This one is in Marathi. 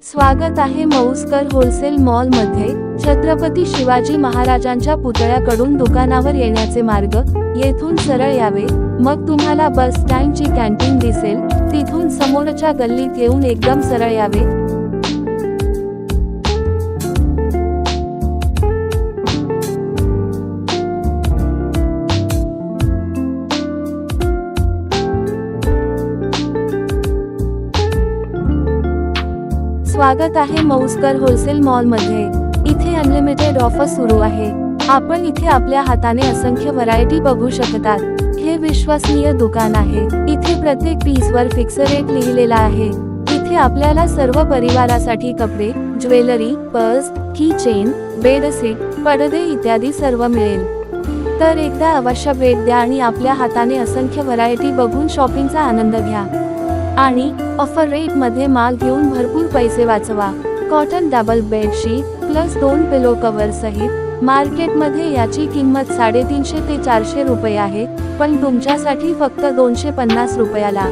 स्वागत आहे मौसकर होलसेल मॉल मध्ये। छत्रपती शिवाजी महाराजांच्या पुतळ्याकडून दुकानावर येण्याचे मार्ग, येथून सरळ यावे, मग तुम्हाला बस स्टँडची कॅन्टीन दिसेल, तिथून समोरच्या गल्लीत येऊन एकदम सरळ यावे। स्वागत आहे मौसकर होलसेल मॉल मध्ये। इथे अनलिमिटेड ऑफर सुरू आहे। आपण इथे आपल्या हाताने असंख्य व्हरायटी बघू शकतात। हे विश्वसनीय दुकान आहे। इथे प्रत्येक पीसवर फिक्स रेट लिहिलेला आहे। इथे आपल्याला सर्व परिवारासाठी कपडे, ज्वेलरी, पर्स, की चेन, बेडशीट, पडदे इत्यादी सर्व मिळेल। तर एकदा अवश्य भेट द्या आणि आपल्या हाताने असंख्य व्हरायटी बघून शॉपिंगचा आनंद घ्या आणि ऑफर रेट मध्ये माल घेऊन भरपूर पैसे वाचवा। कॉटन डबल बेडशीट प्लस 2 पिलो कव्हर सहित मार्केटमध्ये याची किंमत 350 ते 400 रुपये आहे, पण तुमच्यासाठी फक्त 250 रुपयाला।